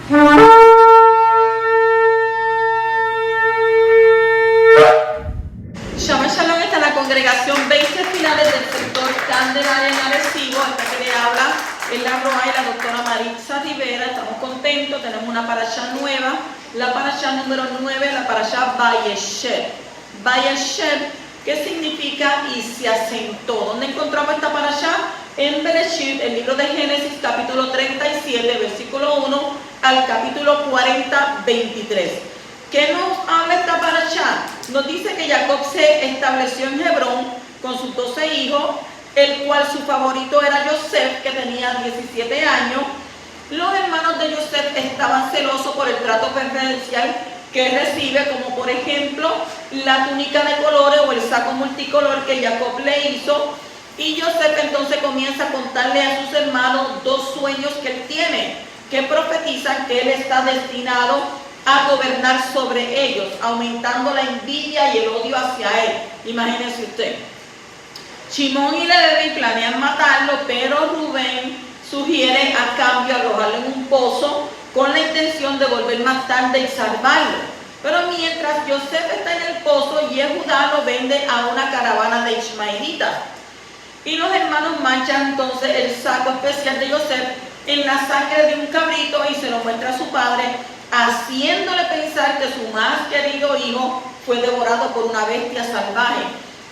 Shabbat Shalom, está la congregación 20 finales del sector Candelaria en Arecibo. Esta que le habla es la Roa y la doctora Maritza Rivera. Estamos contentos, tenemos una parashá nueva, la parashá número 9, la parashá Vayeshev. Vayeshev, ¿qué significa? Y se asentó. ¿Dónde encontramos esta parashá? En Bereshit, el libro de Génesis, capítulo 37, versículo 1 al capítulo 40, 23. ¿Qué nos habla esta parashá? Nos dice que Jacob se estableció en Hebrón con sus 12 hijos, el cual su favorito era Yosef, que tenía 17 años. Los hermanos de Yosef estaban celosos por el trato preferencial que recibe, como por ejemplo la túnica de colores o el saco multicolor que Jacob le hizo. Y Yosef entonces comienza a contarle a sus hermanos dos sueños que él tiene, que profetizan que él está destinado a gobernar sobre ellos, aumentando la envidia y el odio hacia él. Imagínense usted. Shimón y Levi planean matarlo, pero Rubén sugiere a cambio arrojarlo en un pozo con la intención de volver más tarde y salvarlo. Pero mientras Yosef está en el pozo, Yehudá lo vende a una caravana de ismaelitas. Y los hermanos manchan entonces el saco especial de Yosef en la sangre de un cabrito y se lo muestra a su padre, haciéndole pensar que su más querido hijo fue devorado por una bestia salvaje.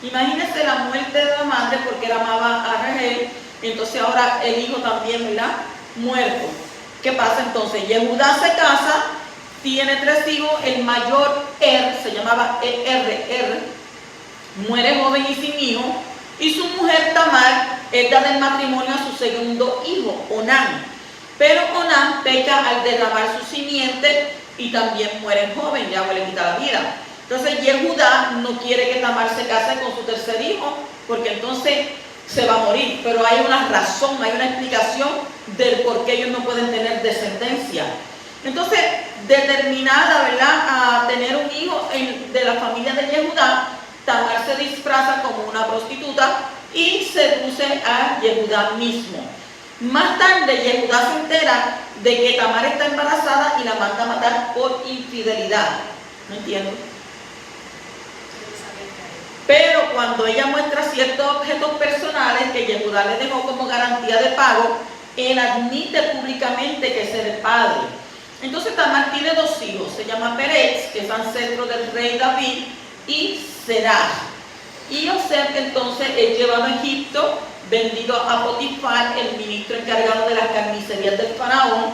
Imagínense la muerte de la madre porque él amaba a Rachel, y entonces ahora el hijo también, ¿verdad? Muerto. ¿Qué pasa entonces? Yehudá se casa, tiene 3 hijos, el mayor se llamaba muere joven y sin hijo, y su mujer Tamar da del matrimonio a su segundo hijo, Onán. Pero Onán peca al derramar su simiente y también muere joven, ya le quita la vida. Entonces Yehudá no quiere que Tamar se case con su tercer hijo, porque entonces se va a morir. Pero hay una razón, hay una explicación del por qué ellos no pueden tener descendencia. Entonces, determinada, ¿verdad?, a tener un hijo de la familia de Yehudá, Tamar se disfraza como una prostituta y seduce a Yehudá mismo. Más tarde, Yehudá se entera de que Tamar está embarazada y la manda a matar por infidelidad. ¿No entiendo? Pero cuando ella muestra ciertos objetos personales que Yehudá le dejó como garantía de pago, él admite públicamente que es el padre. Entonces Tamar tiene 2 hijos, se llama Perez, que es ancestro del rey David, y Serach. Y Yosef entonces es llevado a Egipto, vendido a Potifar, el ministro encargado de las carnicerías del faraón.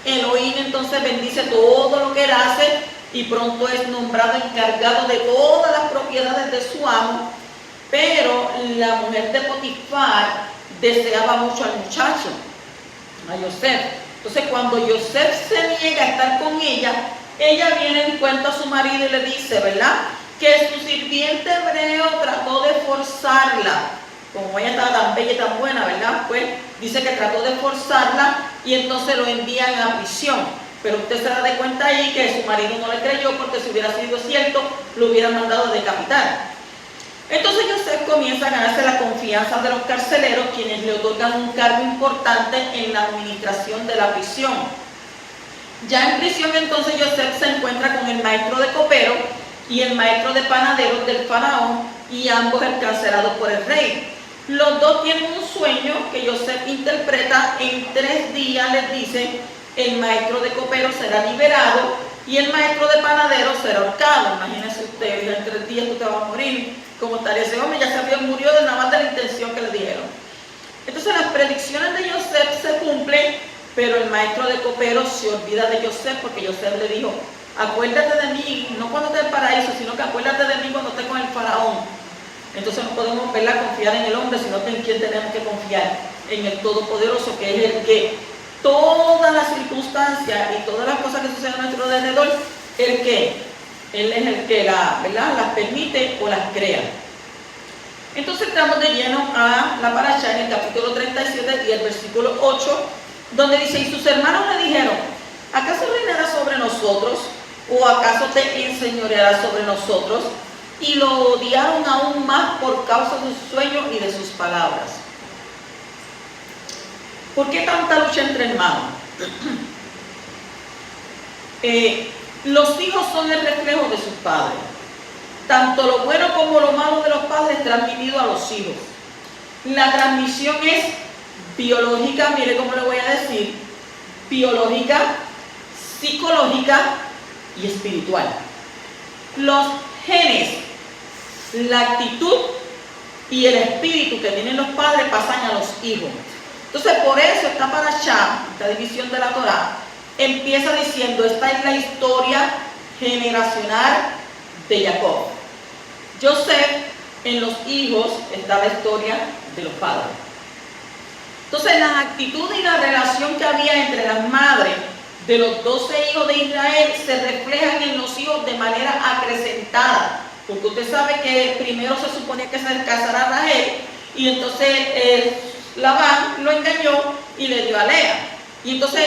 Elohim entonces bendice todo lo que él hace y pronto es nombrado encargado de todas las propiedades de su amo. Pero la mujer de Potifar deseaba mucho al muchacho, a Yosef. Entonces cuando Yosef se niega a estar con ella, ella viene en cuenta a su marido y le dice, ¿verdad?, que su sirviente hebreo trató de forzarla. Como ella estaba tan bella y tan buena, ¿verdad?, pues dice que trató de forzarla y entonces lo envían a prisión. Pero usted se da de cuenta ahí que su marido no le creyó, porque si hubiera sido cierto, lo hubieran mandado a decapitar. Entonces Yosef comienza a ganarse la confianza de los carceleros, quienes le otorgan un cargo importante en la administración de la prisión. Ya en prisión entonces Yosef se encuentra con el maestro de copero y el maestro de panaderos del faraón, y ambos encarcelados por el rey. Los dos tienen un sueño que Yosef interpreta. En 3 días les dice: el maestro de copero será liberado y el maestro de panadero será ahorcado. Imagínense ustedes, en 3 días tú te vas a morir. Como estaría ese hombre, ya sabía, murió de nada más de la intención que le dijeron. Entonces las predicciones de Yosef se cumplen, pero el maestro de copero se olvida de Yosef, porque Yosef le dijo: acuérdate de mí, no cuando esté en el paraíso, sino que acuérdate de mí cuando esté con el faraón. Entonces no podemos, ¿verdad?, confiar en el hombre, sino que en quién tenemos que confiar, en el Todopoderoso, que es el que todas las circunstancias y todas las cosas que suceden a nuestro alrededor, Él es el que ¿verdad?, las permite o las crea. Entonces entramos de lleno a la parashá en el capítulo 37 y el versículo 8, donde dice: y sus hermanos le dijeron: ¿acaso reinarás sobre nosotros? ¿O acaso te enseñorearás sobre nosotros? Y lo odiaron aún más por causa de sus sueños y de sus palabras. ¿Por qué tanta lucha entre hermanos? Los hijos son el reflejo de sus padres. Tanto lo bueno como lo malo de los padres transmitido a los hijos. La transmisión es biológica, mire cómo le voy a decir, biológica, psicológica y espiritual. Los genes, la actitud y el espíritu que tienen los padres pasan a los hijos. Entonces, por eso esta parashá, esta división de la Torá, empieza diciendo, esta es la historia generacional de Jacob. Joseph, en los hijos está la historia de los padres. Entonces, las actitudes y la relación que había entre las madres de los 12 hijos de Israel se reflejan en los hijos de manera acrecentada. Porque usted sabe que primero se suponía que se casara a Rahel y entonces Labán lo engañó y le dio a Lea. Y entonces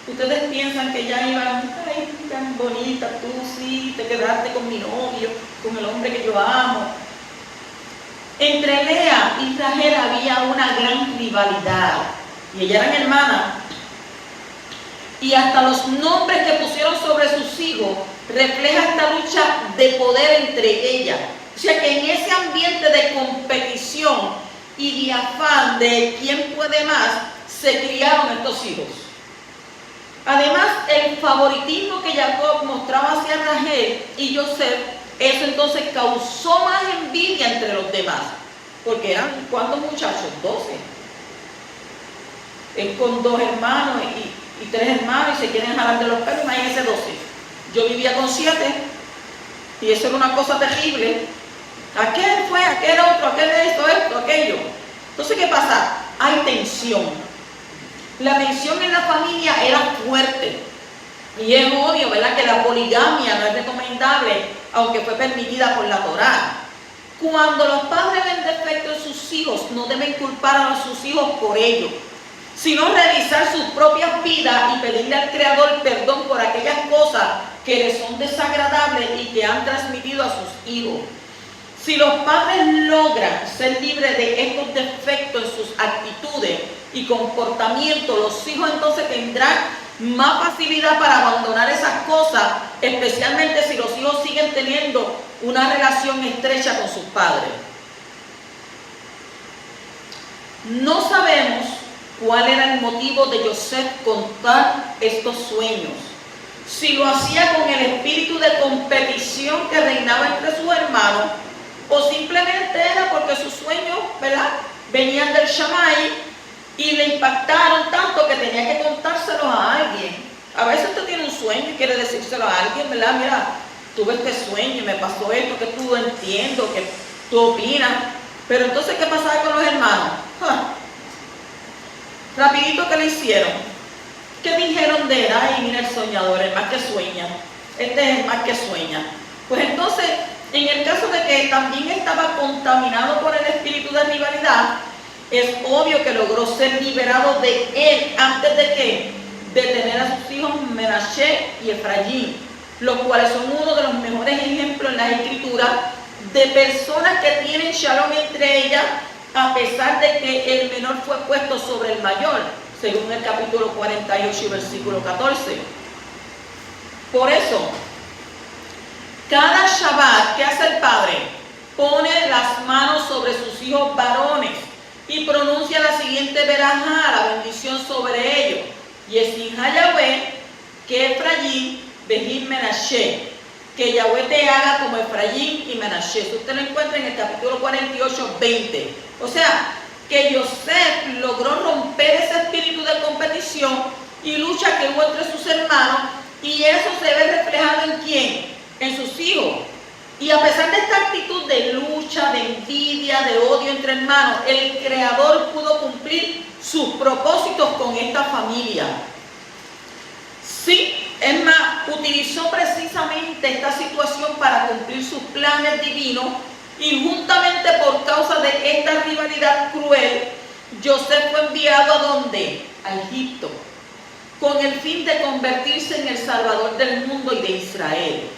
ustedes piensan que ya iban, ay, tan bonita, tú sí, te quedaste con mi novio, con el hombre que yo amo. Entre Lea y Rahel había una gran rivalidad y ellas eran hermanas. Y hasta los nombres que pusieron sobre sus hijos refleja esta lucha de poder entre ellas. O sea que en ese ambiente de competición y de afán de quién puede más, se criaron estos hijos. Además, el favoritismo que Jacob mostraba hacia Rahel y Joseph, eso entonces causó más envidia entre los demás. Porque eran, ¿cuántos muchachos? 12. Él con 2 hermanos y 3 hermanos y se quieren jalar de los pelos, imagínense 12. Yo vivía con 7 y eso era una cosa terrible. Aquel fue, aquel otro, aquel esto, aquello. Entonces, ¿qué pasa? Hay tensión. La tensión en la familia era fuerte. Y es obvio, ¿verdad?, que la poligamia no es recomendable, aunque fue permitida por la Torá. Cuando los padres ven defectos en sus hijos, no deben culpar a sus hijos por ello, sino revisar sus propias vidas y pedirle al Creador perdón por aquellas cosas que les son desagradables y que han transmitido a sus hijos. Si los padres logran ser libres de estos defectos en sus actitudes y comportamientos, los hijos entonces tendrán más facilidad para abandonar esas cosas, especialmente si los hijos siguen teniendo una relación estrecha con sus padres. No sabemos cuál era el motivo de Joseph contar estos sueños. Si lo hacía con el espíritu de competición que reinaba entre sus hermanos, o simplemente era porque sus sueños, ¿verdad?, venían del Shammai y le impactaron tanto que tenía que contárselos a alguien. A veces usted tiene un sueño y quiere decírselo a alguien, ¿verdad? Mira, tuve este sueño y me pasó esto, que tú entiendo, que tú opinas. Pero entonces, ¿qué pasaba con los hermanos? Rapidito, ¿qué le hicieron? ¿Qué dijeron de él? Ay, mira el soñador, el más que sueña. Este es el más que sueña. Pues entonces, en el caso de que también estaba contaminado por el espíritu de rivalidad, es obvio que logró ser liberado de él antes de que de tener a sus hijos Menashe y Efraín, los cuales son uno de los mejores ejemplos en las escrituras de personas que tienen shalom entre ellas, a pesar de que el menor fue puesto sobre el mayor, según el capítulo 48 y versículo 14. Por eso, cada Shabbat que hace el padre, pone las manos sobre sus hijos varones y pronuncia la siguiente verajá, la bendición sobre ellos. Y es Yahweh, que Efraín, Behim Menashe, que Yahweh te haga como Efraín y Menashe. Eso usted lo encuentra en el capítulo 48, 20. O sea, que Joseph logró romper ese espíritu de competición y lucha que hubo entre sus hermanos, y eso se ve reflejado ¿en quién? En sus hijos. Y a pesar de esta actitud de lucha, de envidia, de odio entre hermanos, el Creador pudo cumplir sus propósitos con esta familia. Sí, es más, utilizó precisamente esta situación para cumplir sus planes divinos, y juntamente por causa de esta rivalidad cruel, Joseph fue enviado ¿a dónde? A Egipto, con el fin de convertirse en el Salvador del mundo y de Israel.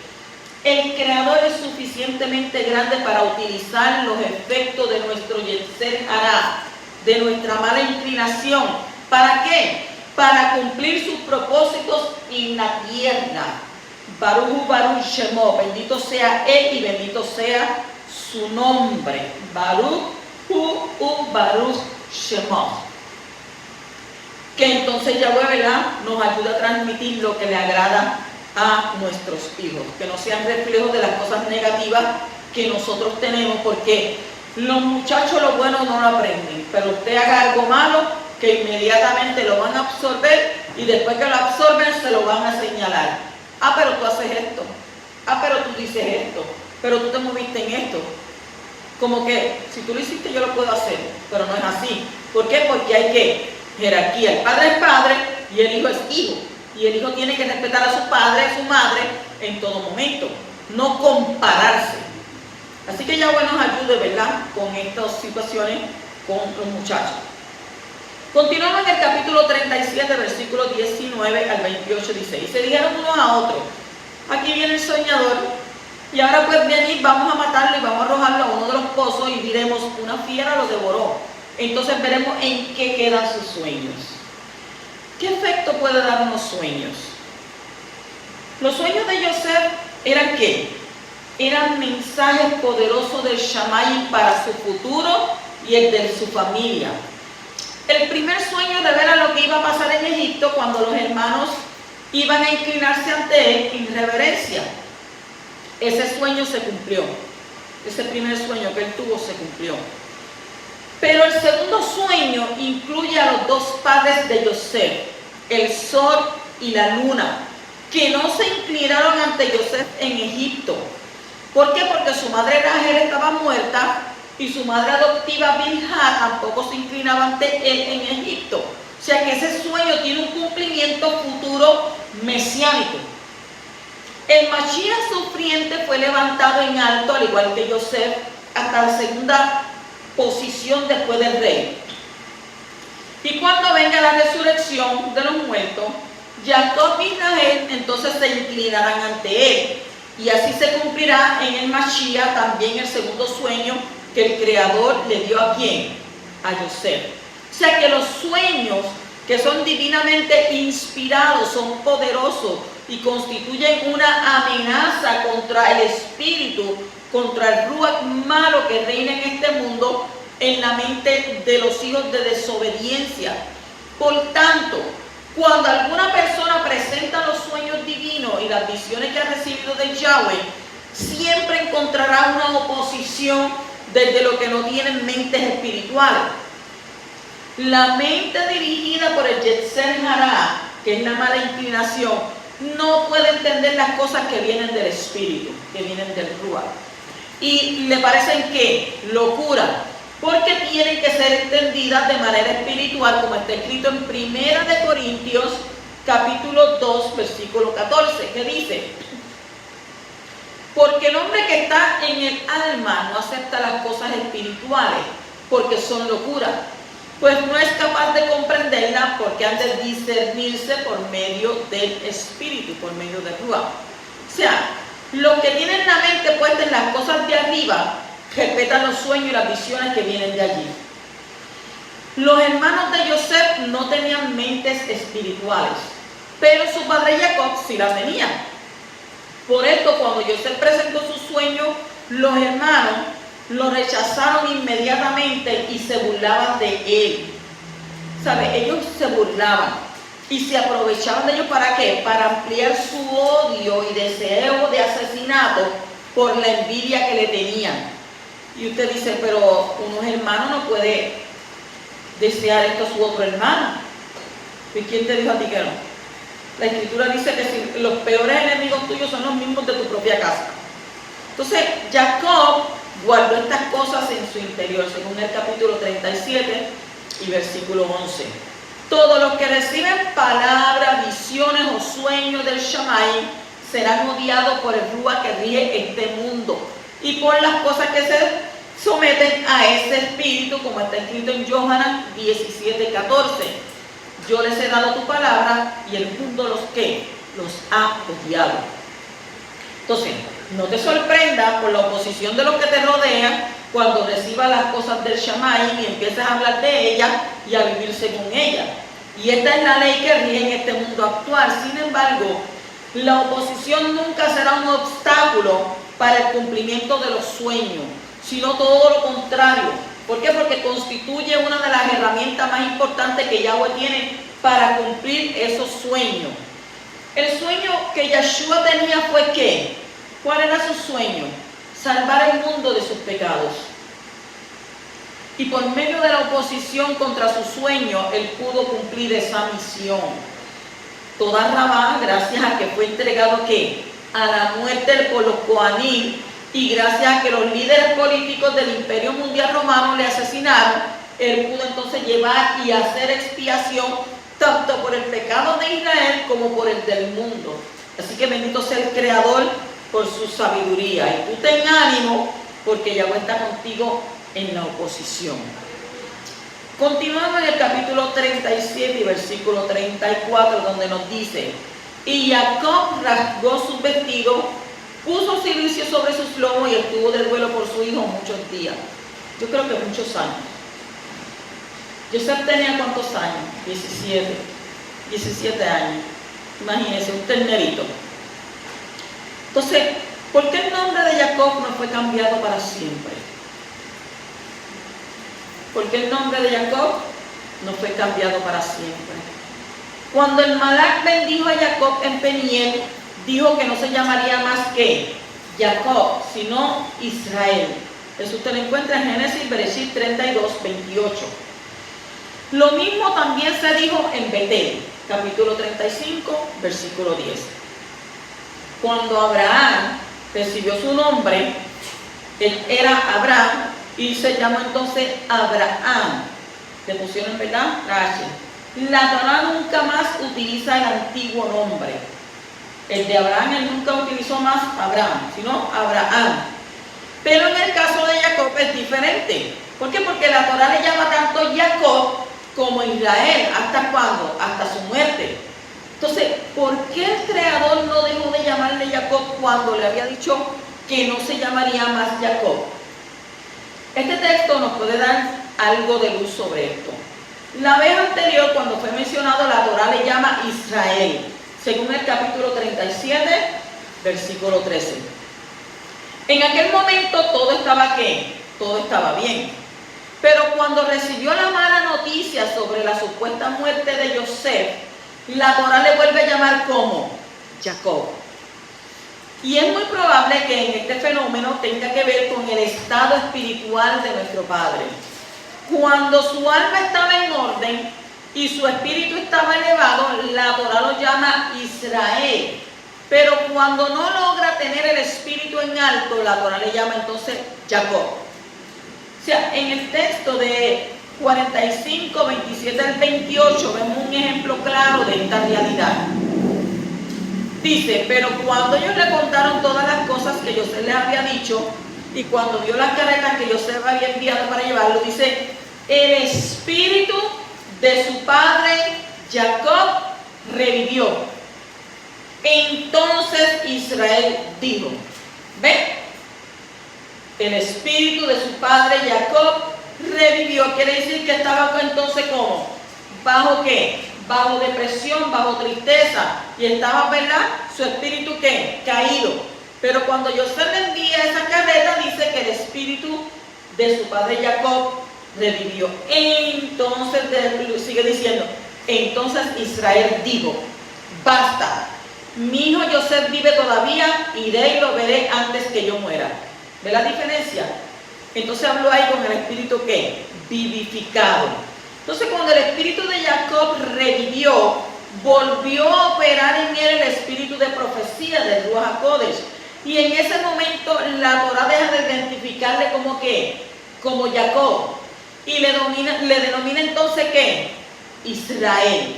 El Creador es suficientemente grande para utilizar los efectos de nuestro Yetzer Hará, de nuestra mala inclinación. ¿Para qué? para cumplir sus propósitos en la tierra. Baruch Baruch Shemo, bendito sea Él y bendito sea su nombre. Baruch Baruch Shemo. Que entonces Yahweh, ¿verdad?, nos ayuda a transmitir lo que le agrada a nuestros hijos, que no sean reflejos de las cosas negativas que nosotros tenemos, porque los muchachos lo bueno no lo aprenden, pero usted haga algo malo que inmediatamente lo van a absorber y después que lo absorben se lo van a señalar. Ah, pero tú haces esto, ah, pero tú dices esto, pero tú te moviste en esto. Como que si tú lo hiciste yo lo puedo hacer, pero no es así. ¿Por qué? Porque hay que jerarquía. El padre es padre y el hijo es hijo. Y el hijo tiene que respetar a su padre, a su madre en todo momento, no compararse. Así que Yahweh nos ayude, ¿verdad?, con estas situaciones con los muchachos. Continuamos en el capítulo 37, versículos 19 al 28, dice: y se dijeron unos a otros, aquí viene el soñador, y ahora pues venid, vamos a matarlo y vamos a arrojarlo a uno de los pozos y diremos, una fiera lo devoró. Entonces veremos en qué quedan sus sueños. ¿Qué efecto puede dar unos sueños? Los sueños de Yosef eran ¿qué? Eran mensajes poderosos del Shammai para su futuro y el de su familia. El primer sueño revela lo que iba a pasar en Egipto cuando los hermanos iban a inclinarse ante él en reverencia. Ese sueño se cumplió. Ese primer sueño que él tuvo se cumplió. Pero el segundo sueño incluye a los dos padres de Yosef, el sol y la luna, que no se inclinaron ante Yosef en Egipto. ¿Por qué? Porque su madre Rachel estaba muerta y su madre adoptiva Bilhah tampoco se inclinaba ante él en Egipto. O sea que ese sueño tiene un cumplimiento futuro mesiánico. El Mashiach sufriente fue levantado en alto, al igual que Yosef, hasta la segunda posición después del rey. Y cuando venga la resurrección de los muertos, Jacob y Israel entonces se inclinarán ante él. Y así se cumplirá en el Mashiach también el segundo sueño que el Creador le dio ¿a quién? A Yosef. O sea que los sueños que son divinamente inspirados son poderosos y constituyen una amenaza contra el espíritu, contra el ruach malo que reina en este mundo en la mente de los hijos de desobediencia. Por tanto, cuando alguna persona presenta los sueños divinos y las visiones que ha recibido de Yahweh, siempre encontrará una oposición desde lo que no tienen mentes espirituales. La mente dirigida por el Yetzer Hará, que es la mala inclinación, no puede entender las cosas que vienen del espíritu, que vienen del ruach. Y le parecen que locura, porque tienen que ser entendidas de manera espiritual, como está escrito en 1 Corintios, capítulo 2, versículo 14, que dice: porque el hombre que está en el alma no acepta las cosas espirituales, porque son locura, pues no es capaz de comprenderlas, porque han de discernirse por medio del espíritu, por medio del ruach. O sea, los que tienen la mente puesta en las cosas de arriba, respetan los sueños y las visiones que vienen de allí. Los hermanos de Yosef no tenían mentes espirituales, pero su padre Jacob sí la tenía. Por esto, cuando Yosef presentó su sueño, los hermanos lo rechazaron inmediatamente y se burlaban de él. ¿Sabe? Ellos se burlaban y se aprovechaban de ellos ¿para qué? Para ampliar su odio y deseo de asesinato por la envidia que le tenían. Y usted dice, pero unos hermanos no puede desear esto a su otro hermano. ¿Y quién te dijo a ti que no? La Escritura dice que si los peores enemigos tuyos son los mismos de tu propia casa. Entonces, Jacob guardó estas cosas en su interior, según el capítulo 37 y versículo 11. Todos los que reciben palabras, visiones o sueños del Shammai serán odiados por el ruach que rige este mundo y por las cosas que se someten a ese espíritu, como está escrito en Yohanan 17:14. Yo les he dado tu palabra y el mundo los ha odiado. Entonces, no te sorprendas por la oposición de los que te rodean cuando recibas las cosas del Shammai y empieces a hablar de ellas y a vivir según ellas. Y esta es la ley que rige en este mundo actual. Sin embargo, la oposición nunca será un obstáculo para el cumplimiento de los sueños, sino todo lo contrario. ¿Por qué? Porque constituye una de las herramientas más importantes que Yahweh tiene para cumplir esos sueños. El sueño que Yeshua tenía fue ¿qué? ¿Cuál era su sueño? Salvar el mundo de sus pecados. Y por medio de la oposición contra su sueño, él pudo cumplir esa misión. Toda Rabá, gracias a que fue entregado ¿qué? A la muerte por los Coanim, y gracias a que los líderes políticos del Imperio Mundial Romano le asesinaron, él pudo entonces llevar y hacer expiación tanto por el pecado de Israel como por el del mundo. Así que bendito sea el Creador por su sabiduría. Y tú ten ánimo, porque Yahweh está contigo en la oposición. Continuamos en el capítulo 37 y versículo 34, donde nos dice: y Jacob rasgó sus vestidos, puso cilicio sobre sus lomos y estuvo de duelo por su hijo muchos días. Yo creo que muchos años. Joseph tenía ¿cuántos años? 17 años. Imagínense, un ternerito. Entonces, ¿por qué el nombre de Jacob no fue cambiado para siempre? ¿Por qué el nombre de Jacob no fue cambiado para siempre? Cuando el Malach bendijo a Jacob en Peniel, dijo que no se llamaría más que Jacob, sino Israel. Eso usted lo encuentra en Génesis, Bereshit 32, 28. Lo mismo también se dijo en Betel, capítulo 35, versículo 10. Cuando Abraham recibió su nombre, él era Abraham y se llamó entonces Abraham. Le pusieron, ¿verdad? La Torá nunca más utiliza el antiguo nombre. El de Abraham, él nunca utilizó más Abraham, sino Abraham. Pero en el caso de Jacob es diferente. ¿Por qué? Porque la Torá le llama tanto Jacob como Israel. ¿Hasta cuándo? Hasta su muerte. Entonces, ¿por qué el Creador no dejó de llamarle Jacob cuando le había dicho que no se llamaría más Jacob? Este texto nos puede dar algo de luz sobre esto. La vez anterior, cuando fue mencionado, la Torá le llama Israel, según el capítulo 37, versículo 13. En aquel momento todo estaba ¿qué? Todo estaba bien. Pero cuando recibió la mala noticia sobre la supuesta muerte de Joseph, la Torá le vuelve a llamar como Jacob. Y es muy probable que en este fenómeno tenga que ver con el estado espiritual de nuestro Padre. Cuando su alma estaba en orden y su espíritu estaba elevado, la Torá lo llama Israel. Pero cuando no logra tener el espíritu en alto, la Torá le llama entonces Jacob. O sea, en el texto de 45, 27 al 28 vemos un ejemplo claro de esta realidad. Dice: pero cuando ellos le contaron todas las cosas que José les había dicho, y cuando vio las carretas que José había enviado para llevarlo, dice: el espíritu de su padre Jacob revivió. Entonces Israel dijo, ¿ve? El espíritu de su padre Jacob revivió. Quiere decir que estaba entonces ¿cómo? ¿Bajo qué? Bajo depresión, bajo tristeza. Y estaba, ¿verdad? Su espíritu ¿qué? Caído. Pero cuando José le envía esa carreta, dice que el espíritu de su padre Jacob revivió. Entonces, sigue diciendo, entonces Israel dijo, basta, mi hijo José vive todavía, iré y lo veré antes que yo muera. ¿Ve la diferencia? Entonces habló ahí con el espíritu ¿qué? Vivificado. Entonces cuando el espíritu de Jacob revivió, volvió a operar en él el espíritu de profecía de Ruach HaKodesh. Y en ese momento la Torá deja de identificarle como ¿qué? Como Jacob. Y le denomina entonces ¿qué? Israel.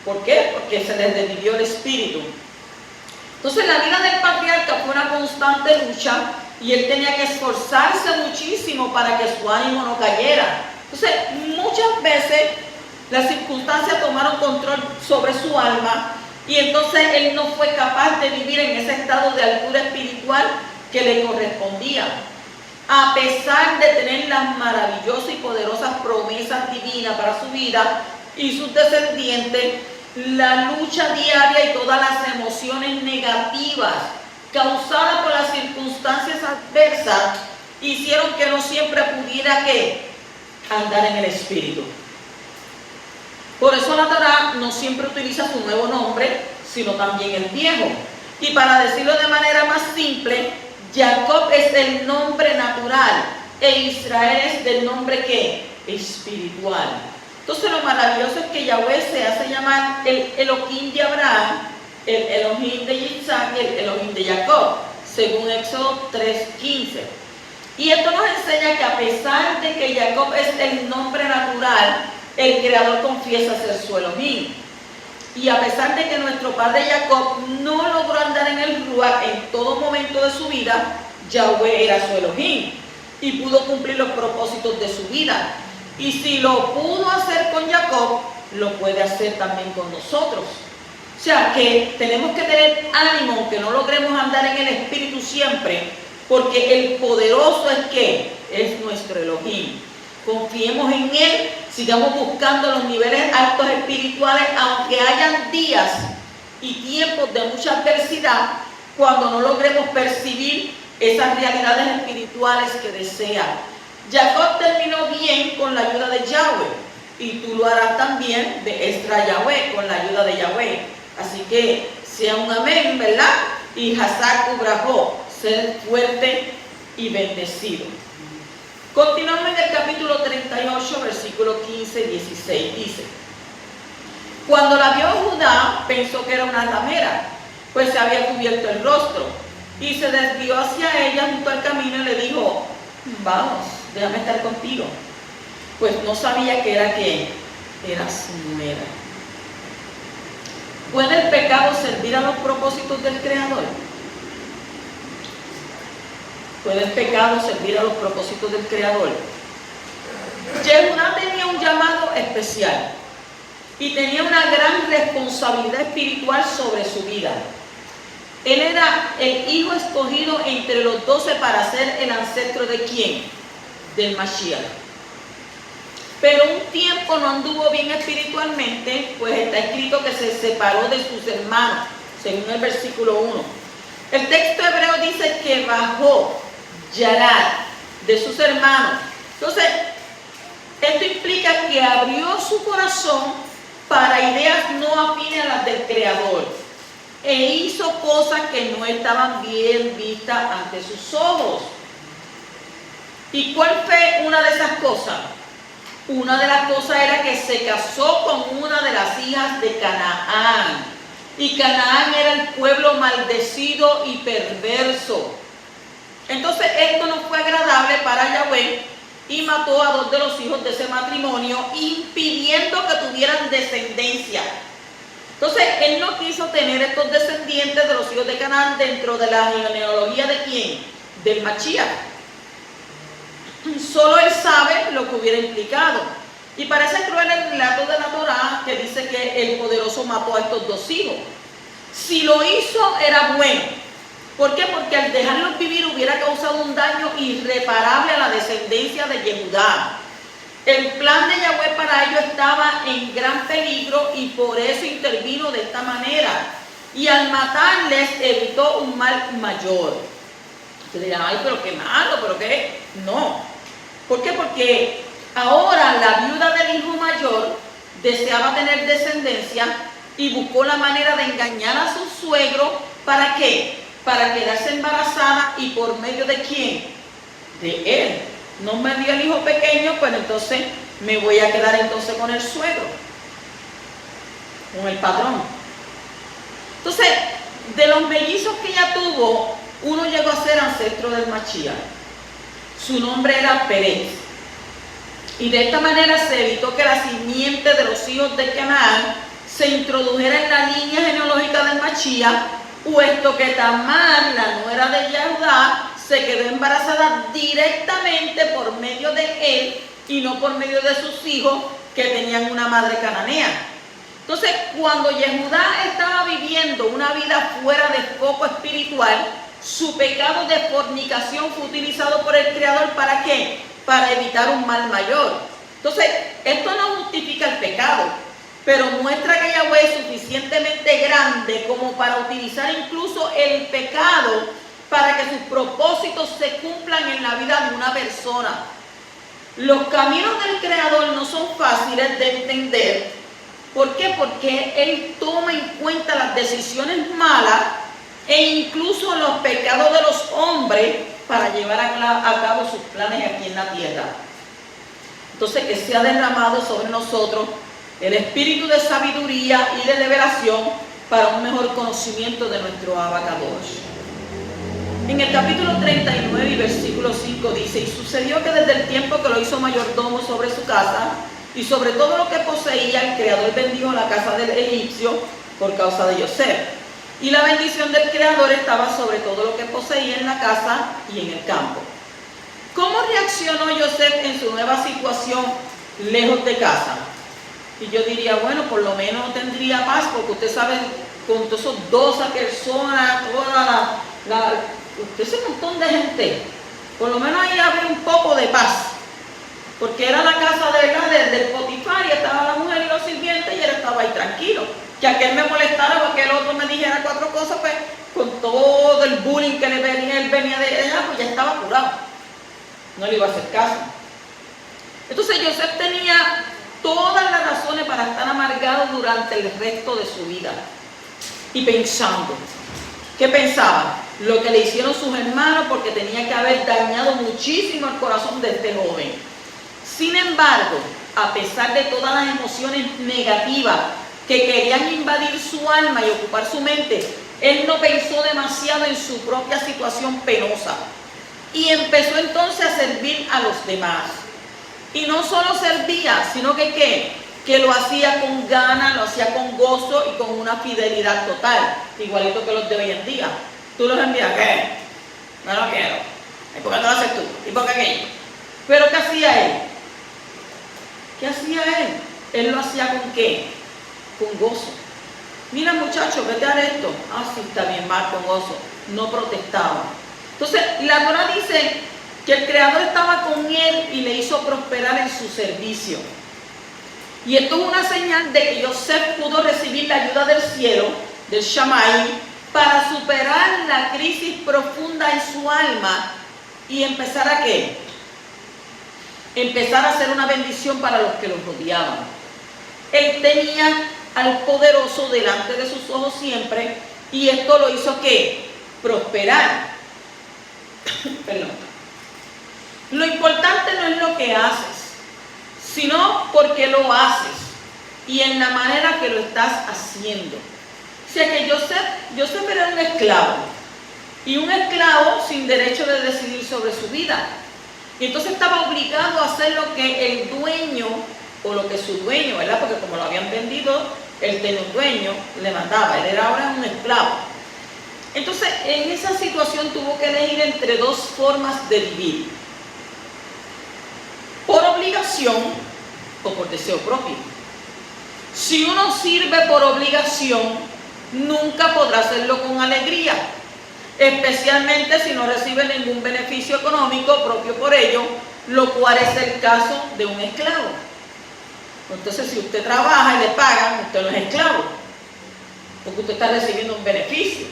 ¿Por qué? Porque se le revivió el espíritu. Entonces la vida del patriarca fue una constante lucha y él tenía que esforzarse muchísimo para que su ánimo no cayera. Entonces muchas veces las circunstancias tomaron control sobre su alma y entonces él no fue capaz de vivir en ese estado de altura espiritual que le correspondía. A pesar de tener las maravillosas y poderosas promesas divinas para su vida, y sus descendientes, la lucha diaria y todas las emociones negativas causadas por las circunstancias adversas hicieron que no siempre pudiera andar en el Espíritu. Por eso la Torá no siempre utiliza su nuevo nombre, sino también el viejo. Y para decirlo de manera más simple, Jacob es el nombre natural e Israel es del nombre espiritual. Entonces lo maravilloso es que Yahweh se hace llamar el Elohim de Abraham, el Elohim de Isaac y el Elohim de Jacob, según Éxodo 3:15. Y esto nos enseña que a pesar de que Jacob es el nombre natural, el Creador confiesa ser su Elohim. Y a pesar de que nuestro padre Jacob no logró andar en el Ruach en todo momento de su vida, Yahweh era su Elohim y pudo cumplir los propósitos de su vida. Y si lo pudo hacer con Jacob, lo puede hacer también con nosotros. O sea que tenemos que tener ánimo, aunque no logremos andar en el Espíritu siempre, porque el poderoso es nuestro Elohim. Confiemos en Él, sigamos buscando los niveles altos espirituales, aunque hayan días y tiempos de mucha adversidad, cuando no logremos percibir esas realidades espirituales que desea. Jacob terminó bien con la ayuda de Yahweh, y tú lo harás también de extra Yahweh, con la ayuda de Yahweh. Así que sea un amén, ¿verdad? Y Hazak Ubrajó, ser fuerte y bendecido. Continuamos en el capítulo 38, versículo 15 y 16. Dice: cuando la vio Judá, pensó que era una ramera, pues se había cubierto el rostro, y se desvió hacia ella junto al camino y le dijo: vamos, déjame estar contigo. Pues no sabía que era su nuera. ¿Puede el pecado servir a los propósitos del Creador? ¿Puede el pecado servir a los propósitos del Creador? Yehudá tenía un llamado especial y tenía una gran responsabilidad espiritual sobre su vida. Él era el hijo escogido entre los 12 para ser el ancestro ¿de quién? Del Mashiach. Pero un tiempo no anduvo bien espiritualmente, pues está escrito que se separó de sus hermanos, según el versículo 1. El texto hebreo dice que bajó Yarad de sus hermanos. Entonces, esto implica que abrió su corazón para ideas no afines a las del Creador e hizo cosas que no estaban bien vistas ante sus ojos. ¿Y cuál fue una de esas cosas? Una de las cosas era que se casó con una de las hijas de Canaán. Y Canaán era el pueblo maldecido y perverso. Entonces esto no fue agradable para Yahweh y mató a 2 de los hijos de ese matrimonio, impidiendo que tuvieran descendencia. Entonces él no quiso tener estos descendientes de los hijos de Canaán dentro de la genealogía ¿de quién? Del Mashiach. Solo él sabe lo que hubiera implicado. Y parece cruel el relato de la Torá que dice que el poderoso mató a estos 2 hijos. Si lo hizo, era bueno. ¿Por qué? Porque al dejarlos vivir hubiera causado un daño irreparable a la descendencia de Yehudá. El plan de Yahweh para ellos estaba en gran peligro y por eso intervino de esta manera. Y al matarles evitó un mal mayor. Ustedes dirán: ay, pero qué malo, pero qué. No. ¿Por qué? Porque ahora la viuda del hijo mayor deseaba tener descendencia y buscó la manera de engañar a su suegro. ¿Para qué? Para quedarse embarazada. ¿Y por medio de quién? De él. No me dio el hijo pequeño, pues entonces me voy a quedar entonces con el suegro, con el patrón. Entonces, de los mellizos que ella tuvo, uno llegó a ser ancestro del Mashiach. Su nombre era Pérez. Y de esta manera se evitó que la simiente de los hijos de Canaán se introdujera en la línea genealógica del Mashiach, puesto que Tamar, la nuera de Yehudá, se quedó embarazada directamente por medio de él y no por medio de sus hijos que tenían una madre cananea. Entonces, cuando Yehudá estaba viviendo una vida fuera de foco espiritual, su pecado de fornicación fue utilizado por el Creador. ¿Para qué? Para evitar un mal mayor. Entonces, esto no justifica el pecado, pero muestra que Yahweh es suficientemente grande como para utilizar incluso el pecado para que sus propósitos se cumplan en la vida de una persona. Los caminos del Creador no son fáciles de entender. ¿Por qué? Porque Él toma en cuenta las decisiones malas e incluso los pecados de los hombres para llevar a cabo sus planes aquí en la tierra. Entonces, que sea derramado sobre nosotros el espíritu de sabiduría y de revelación para un mejor conocimiento de nuestro Abacadosh. En el capítulo 39 y versículo 5 dice: y sucedió que desde el tiempo que lo hizo mayordomo sobre su casa y sobre todo lo que poseía, el Creador bendijo la casa del egipcio por causa de Yosef. Y la bendición del Creador estaba sobre todo lo que poseía en la casa y en el campo. ¿Cómo reaccionó Yosef en su nueva situación lejos de casa? Y yo diría, bueno, por lo menos tendría paz, porque usted sabe, con todos esos 12 personas, ese montón de gente, por lo menos ahí había un poco de paz, porque era la casa de verdad del Potifar, y estaba la mujer y los sirvientes, y él estaba ahí tranquilo. Que aquel me molestara o que el otro me dijera 4 cosas, pues con todo el bullying que él venía de allá, pues ya estaba curado. No le iba a hacer caso. Entonces Yosef tenía todas las razones para estar amargado durante el resto de su vida. Y pensando, ¿qué pensaba? Lo que le hicieron sus hermanos, porque tenía que haber dañado muchísimo el corazón de este joven. Sin embargo, a pesar de todas las emociones negativas que querían invadir su alma y ocupar su mente, él no pensó demasiado en su propia situación penosa y empezó entonces a servir a los demás. Y no solo servía, sino que lo hacía con ganas, lo hacía con gozo y con una fidelidad total, igualito que los de hoy en día. Tú los envías, ¿qué? No lo quiero. ¿Y por qué no lo haces tú? ¿Y por qué aquello? Pero ¿qué hacía él? ¿Qué hacía él? Él lo hacía ¿con qué? Con gozo. Mira, muchacho, vete a esto. Ah, sí, está bien, mal, con gozo. No protestaba. Entonces, la Torah dice que el Creador estaba con él y le hizo prosperar en su servicio. Y esto es una señal de que Yosef pudo recibir la ayuda del cielo, del Shammai, para superar la crisis profunda en su alma y empezar a ¿qué? Empezar a ser una bendición para los que los rodeaban. Él tenía al poderoso delante de sus ojos siempre, y esto lo hizo ¿qué? Prosperar. Perdón. Lo importante no es lo que haces, sino por qué lo haces y en la manera que lo estás haciendo. O sea que Yosef era un esclavo, y un esclavo sin derecho de decidir sobre su vida. Y entonces estaba obligado a hacer lo que el dueño, o lo que su dueño, ¿verdad? Porque como lo habían vendido, él tenía un dueño, le mandaba. Él era ahora un esclavo. Entonces, en esa situación tuvo que elegir entre 2 formas de vivir: por obligación o por deseo propio. Si uno sirve por obligación, nunca podrá hacerlo con alegría, especialmente si no recibe ningún beneficio económico propio por ello, lo cual es el caso de un esclavo. Entonces, si usted trabaja y le pagan, usted no es esclavo, porque usted está recibiendo un beneficio.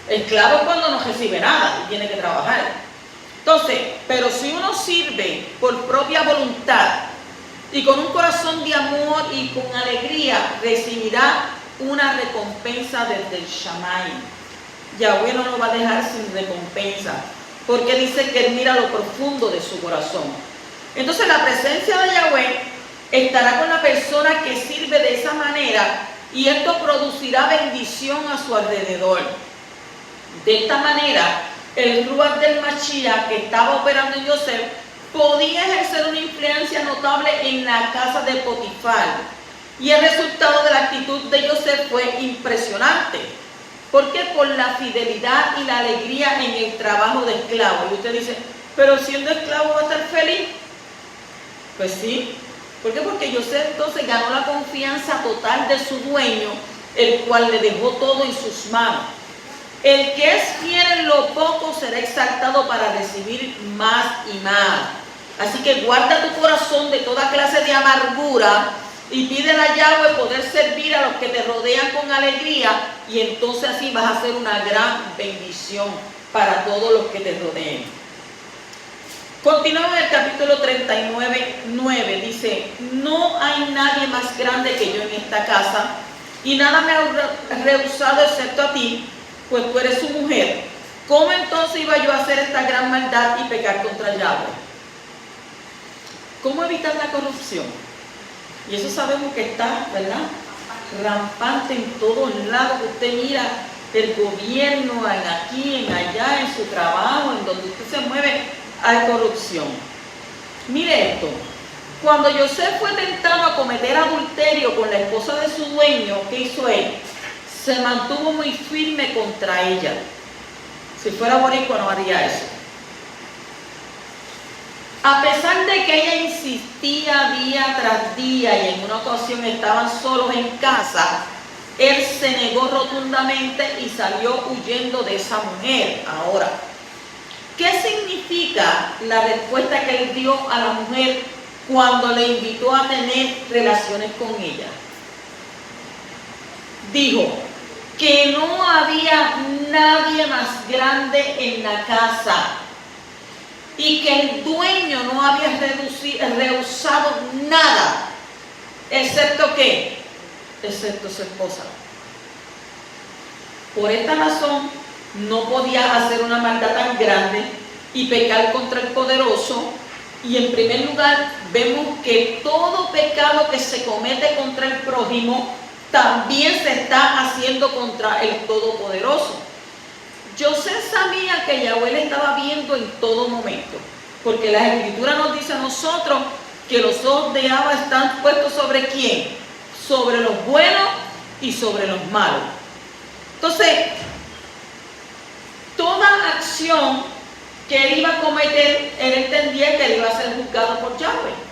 Esclavo es cuando no recibe nada y tiene que trabajar. Entonces, pero si uno sirve por propia voluntad y con un corazón de amor y con alegría, recibirá una recompensa desde el Shammai. Yahweh no lo va a dejar sin recompensa, porque dice que él mira lo profundo de su corazón. Entonces, la presencia de Yahweh estará con la persona que sirve de esa manera, y esto producirá bendición a su alrededor. De esta manera, el Ruach del Mashiach que estaba operando en Yosef podía ejercer una influencia notable en la casa de Potifar, y el resultado de la actitud de Yosef fue impresionante. ¿Por qué? Por la fidelidad y la alegría en el trabajo de esclavo. Y usted dice, pero siendo esclavo va a estar feliz. Pues sí. ¿Por qué? Porque Yosef entonces ganó la confianza total de su dueño, el cual le dejó todo en sus manos. El que es fiel en lo poco será exaltado para recibir más y más. Así que guarda tu corazón de toda clase de amargura Y pídele a Yahweh poder servir a los que te rodean con alegría, y entonces así vas a ser una gran bendición para todos los que te rodeen. Continuamos en el capítulo 39:9. Dice: no hay nadie más grande que yo en esta casa, y nada me ha rehusado excepto a ti, pues tú eres su mujer. ¿Cómo entonces iba yo a hacer esta gran maldad y pecar contra Yahweh? ¿Cómo evitar la corrupción? Y eso sabemos que está, ¿verdad?, rampante en todos lados. Usted mira el gobierno, aquí, en allá, en su trabajo, en donde usted se mueve, hay corrupción. Mire esto: cuando José fue tentado a cometer adulterio con la esposa de su dueño, ¿qué hizo él? Se mantuvo muy firme contra ella. Si fuera boricua no haría eso. A pesar de que ella insistía día tras día y en una ocasión estaban solos en casa, él se negó rotundamente y salió huyendo de esa mujer. Ahora, ¿qué significa la respuesta que él dio a la mujer cuando le invitó a tener relaciones con ella? Dijo que no había nadie más grande en la casa y que el dueño no había rehusado nada, excepto ¿qué? Excepto su esposa. Por esta razón no podía hacer una maldad tan grande y pecar contra el poderoso. Y en primer lugar vemos que todo pecado que se comete contra el prójimo también se está haciendo contra el Todopoderoso. José sabía que Yahweh le estaba viendo en todo momento, porque la Escritura nos dice a nosotros que los ojos de Abba están puestos ¿sobre quién? Sobre los buenos y sobre los malos. Entonces, toda acción que él iba a cometer, él entendía que él iba a ser juzgado por Yahweh.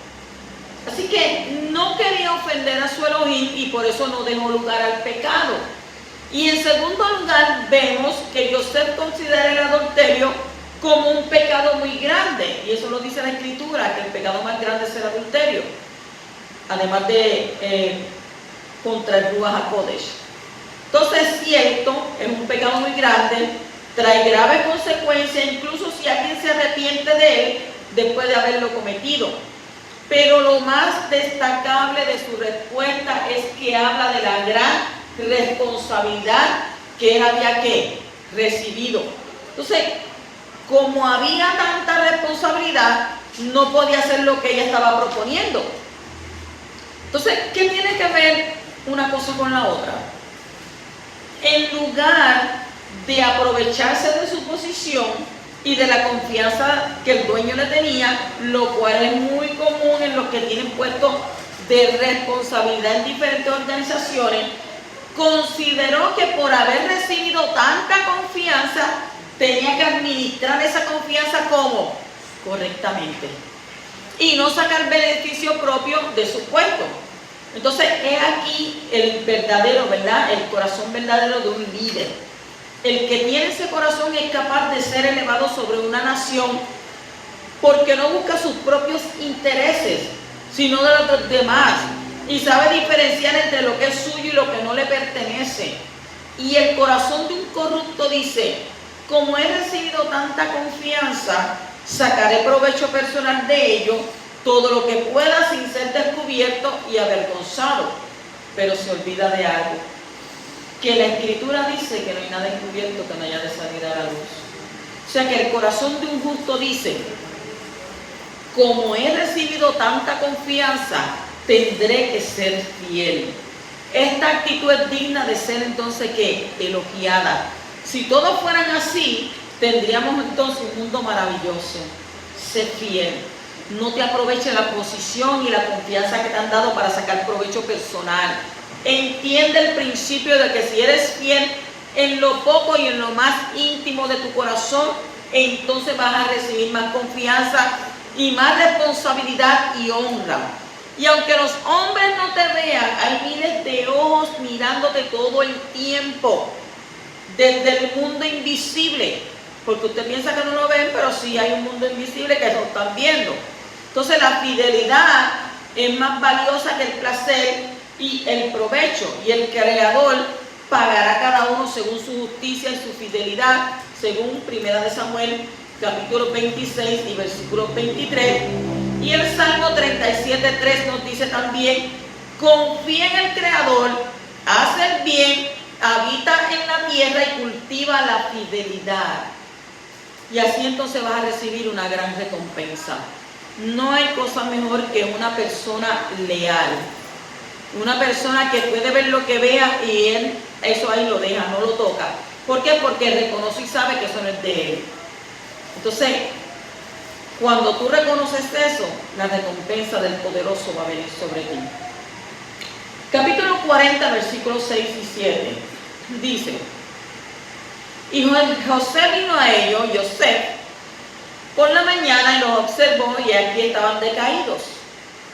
Así que no quería ofender a su Elohim y por eso no dejó lugar al pecado. Y en segundo lugar, vemos que José considera el adulterio como un pecado muy grande. Y eso lo dice la Escritura, que el pecado más grande es el adulterio. Además de contra el Ruach HaKodesh. Entonces es cierto, es un pecado muy grande, trae graves consecuencias, incluso si alguien se arrepiente de él después de haberlo cometido. Pero lo más destacable de su respuesta es que habla de la gran responsabilidad que él había recibido. Entonces, como había tanta responsabilidad, no podía hacer lo que ella estaba proponiendo. Entonces, ¿qué tiene que ver una cosa con la otra? En lugar de aprovecharse de su posición y de la confianza que el dueño le tenía, lo cual es muy común en los que tienen puestos de responsabilidad en diferentes organizaciones, consideró que por haber recibido tanta confianza, tenía que administrar esa confianza como correctamente y no sacar beneficio propio de su puesto. Entonces, es aquí el verdadero, ¿verdad?, el corazón verdadero de un líder. El que tiene ese corazón es capaz de ser elevado sobre una nación porque no busca sus propios intereses, sino de los demás, y sabe diferenciar entre lo que es suyo y lo que no le pertenece. Y el corazón de un corrupto dice: como he recibido tanta confianza, sacaré provecho personal de ello, todo lo que pueda sin ser descubierto y avergonzado. Pero se olvida de algo, que la Escritura dice que no hay nada encubierto que no haya de salir a la luz. O sea que el corazón de un justo dice: como he recibido tanta confianza, tendré que ser fiel. Esta actitud es digna de ser entonces ¿qué? Elogiada. Si todos fueran así, tendríamos entonces un mundo maravilloso. Sé fiel. No te aproveches la posición y la confianza que te han dado para sacar provecho personal. Entiende el principio de que si eres fiel en lo poco y en lo más íntimo de tu corazón, entonces vas a recibir más confianza y más responsabilidad y honra. Y aunque los hombres no te vean, hay miles de ojos mirándote todo el tiempo, desde el mundo invisible, porque usted piensa que no lo ven, pero sí hay un mundo invisible que lo están viendo. Entonces la fidelidad es más valiosa que el placer y el provecho, y el Creador pagará a cada uno según su justicia y su fidelidad, según 1 Samuel capítulo 26 y versículo 23. Y el Salmo 37:3 nos dice también: confía en el Creador, haz el bien, habita en la tierra y cultiva la fidelidad. Y así entonces vas a recibir una gran recompensa. No hay cosa mejor que una persona leal. Una persona que puede ver lo que vea y él eso ahí lo deja, no lo toca. ¿Por qué? Porque reconoce y sabe que eso no es de él. Entonces, cuando tú reconoces eso, la recompensa del poderoso va a venir sobre ti. Capítulo 40, versículos 6 y 7, dice: y José vino a ellos, José, por la mañana y los observó, y aquí estaban decaídos.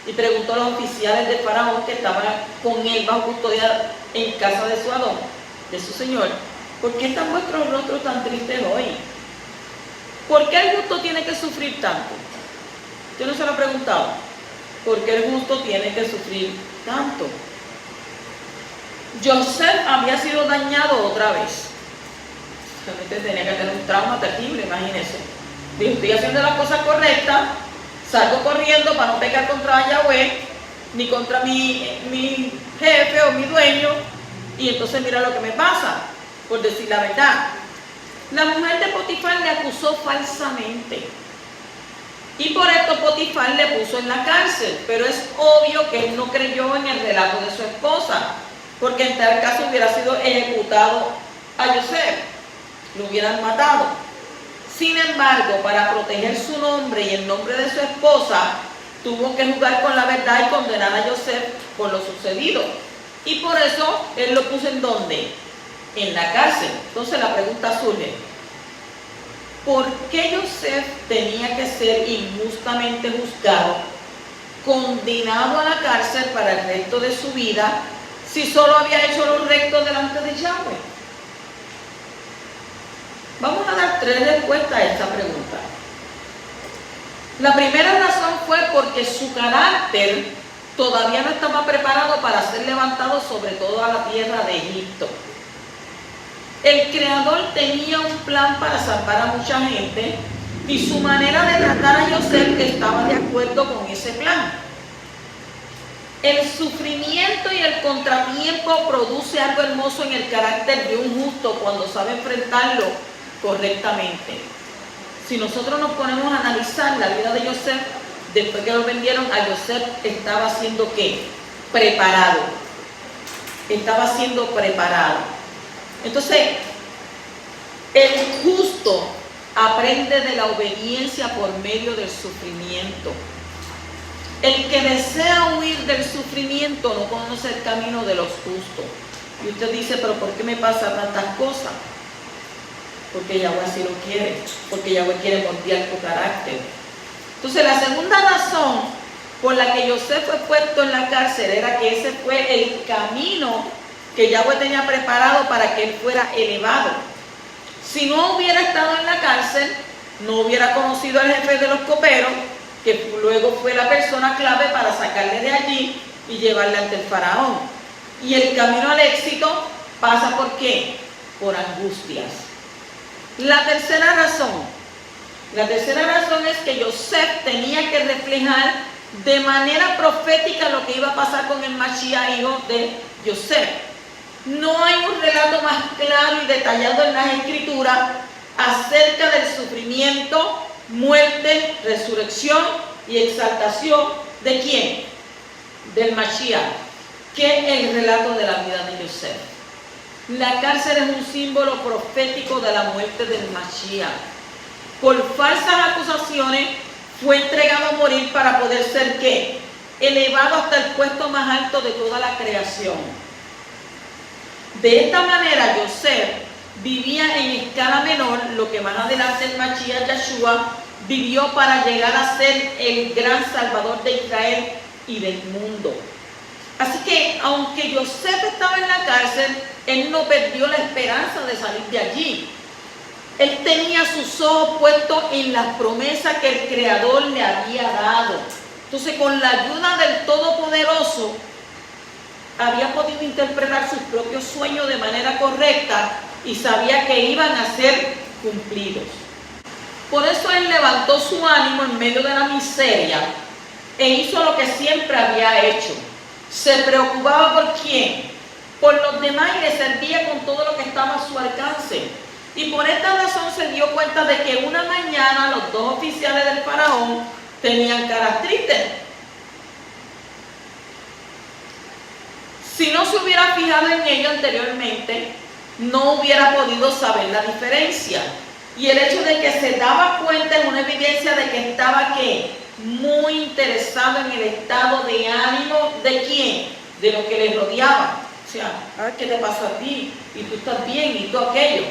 Y preguntó a los oficiales de Faraón que estaban con él bajo custodia en casa de su Adón, de su señor: ¿por qué están vuestros rostros tan tristes hoy? ¿Por qué el justo tiene que sufrir tanto? Yo no se lo he preguntado. ¿Por qué el justo tiene que sufrir tanto? José había sido dañado otra vez. Realmente tenía que tener un trauma terrible, imagínense. Dijo: estoy haciendo las cosas correctas, salgo corriendo para no pecar contra Yahweh, ni contra mi jefe o mi dueño, y entonces mira lo que me pasa, por decir la verdad. La mujer de Potifar le acusó falsamente, y por esto Potifar le puso en la cárcel, pero es obvio que él no creyó en el relato de su esposa, porque en tal caso hubiera sido ejecutado a José, lo hubieran matado. Sin embargo, para proteger su nombre y el nombre de su esposa, tuvo que jugar con la verdad y condenar a José por lo sucedido. Y por eso él lo puso ¿en dónde? En la cárcel. Entonces la pregunta surge: ¿por qué José tenía que ser injustamente juzgado, condenado a la cárcel para el resto de su vida, si solo había hecho lo recto delante de Yahweh? Vamos a dar 3 respuestas a esta pregunta. La primera razón fue porque su carácter todavía no estaba preparado para ser levantado sobre toda la tierra de Egipto. El Creador tenía un plan para salvar a mucha gente, y su manera de tratar a José estaba de acuerdo con ese plan. El sufrimiento y el contratiempo produce algo hermoso en el carácter de un justo cuando sabe enfrentarlo correctamente. Si nosotros nos ponemos a analizar la vida de José, después que lo vendieron, a José estaba siendo ¿qué? Preparado. Estaba siendo preparado. Entonces, el justo aprende de la obediencia por medio del sufrimiento. El que desea huir del sufrimiento no conoce el camino de los justos. Y usted dice: ¿pero por qué me pasan tantas cosas? Porque Yahweh así lo quiere, porque Yahweh quiere moldear tu carácter. Entonces, la segunda razón por la que José fue puesto en la cárcel era que ese fue el camino que Yahweh tenía preparado para que él fuera elevado. Si no hubiera estado en la cárcel, no hubiera conocido al jefe de los coperos, que luego fue la persona clave para sacarle de allí y llevarle ante el faraón. Y el camino al éxito pasa ¿por qué? Por angustias. La tercera razón es que José tenía que reflejar de manera profética lo que iba a pasar con el Mashiach, hijo de José. No hay un relato más claro y detallado en las Escrituras acerca del sufrimiento, muerte, resurrección y exaltación ¿de quién? Del Mashiach, que el relato de la vida de José. La cárcel es un símbolo profético de la muerte del Mashiach. Por falsas acusaciones fue entregado a morir para poder ser ¿qué? Elevado hasta el puesto más alto de toda la creación. De esta manera José vivía en escala menor lo que más adelante el Mashiach Yeshua vivió para llegar a ser el gran Salvador de Israel y del mundo. Así que aunque José estaba en la cárcel, él no perdió la esperanza de salir de allí. Él tenía sus ojos puestos en las promesas que el Creador le había dado. Entonces, con la ayuda del Todopoderoso, había podido interpretar sus propios sueños de manera correcta y sabía que iban a ser cumplidos. Por eso él levantó su ánimo en medio de la miseria e hizo lo que siempre había hecho. Se preocupaba por quién, por los demás, y le servía con todo lo que estaba a su alcance. Y por esta razón se dio cuenta de que una mañana los dos oficiales del faraón tenían caras tristes. Si no se hubiera fijado en ello anteriormente, no hubiera podido saber la diferencia. Y el hecho de que se daba cuenta es una evidencia de que estaba ¿qué? Muy interesado en el estado de ánimo de quién, de lo que le rodeaba. O sea, ¿qué te pasa a ti? Y tú estás bien, y tú aquello.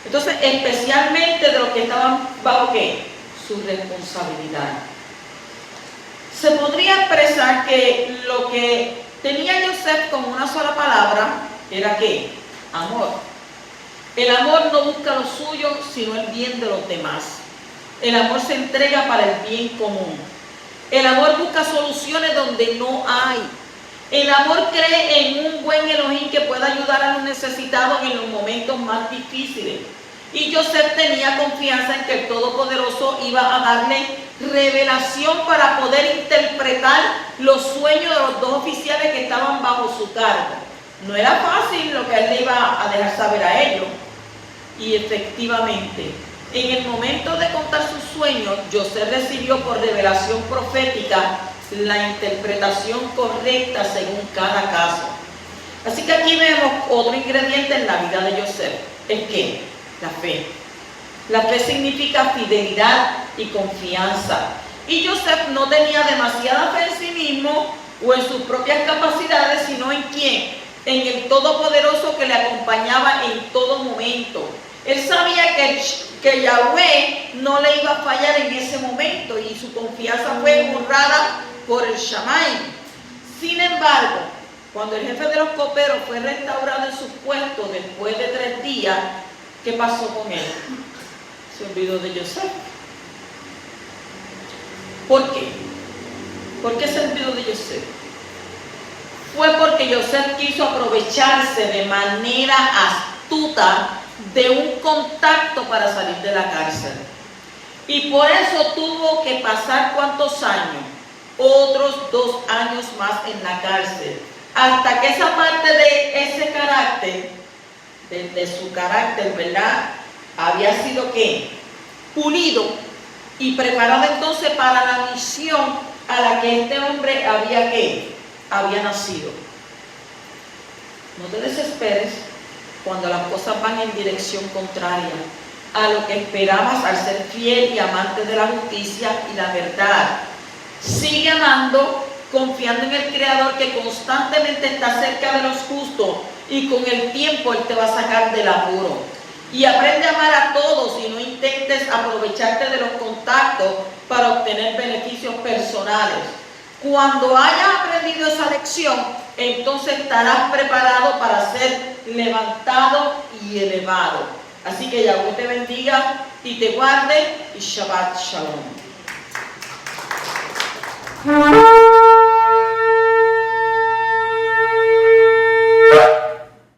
Entonces, especialmente de los que estaban bajo ¿qué? Su responsabilidad. Se podría expresar que lo que tenía Joseph con una sola palabra era ¿qué? Amor. El amor no busca lo suyo, sino el bien de los demás. El amor se entrega para el bien común. El amor busca soluciones donde no hay. El amor cree en un buen Elohim que pueda ayudar a los necesitados en los momentos más difíciles. Y Joseph tenía confianza en que el Todopoderoso iba a darle revelación para poder interpretar los sueños de los dos oficiales que estaban bajo su cargo. No era fácil lo que él le iba a dejar saber a ellos. Y efectivamente, en el momento de contar sus sueños, Joseph recibió por revelación profética la interpretación correcta según cada caso. Así que aquí vemos otro ingrediente en la vida de Joseph. ¿Es qué? La fe. La fe significa fidelidad y confianza. Y Joseph no tenía demasiada fe en sí mismo o en sus propias capacidades, sino en quién, en el Todopoderoso que le acompañaba en todo momento. Él sabía que Yahweh no le iba a fallar en ese momento y su confianza fue honrada por el Shammai. Sin embargo, cuando el jefe de los coperos fue restaurado en su puesto después de 3 días, ¿qué pasó con él? Se olvidó de Joseph. ¿Por qué? ¿Por qué se olvidó de Joseph? Fue porque Joseph quiso aprovecharse de manera astuta de un contacto para salir de la cárcel. Y por eso tuvo que pasar ¿cuántos años? Otros 2 años más en la cárcel. Hasta que esa parte de ese carácter, de su carácter, ¿verdad? Había sido ¿qué? Pulido y preparado entonces para la misión a la que este hombre había ¿qué? Había nacido. No te desesperes cuando las cosas van en dirección contraria a lo que esperabas al ser fiel y amante de la justicia y la verdad. Sigue amando, confiando en el Creador que constantemente está cerca de los justos y con el tiempo Él te va a sacar del apuro. Y aprende a amar a todos y no intentes aprovecharte de los contactos para obtener beneficios personales. Cuando hayas aprendido esa lección, entonces estarás preparado para ser levantado y elevado. Así que Yahweh te bendiga y te guarde, y Shabbat Shalom.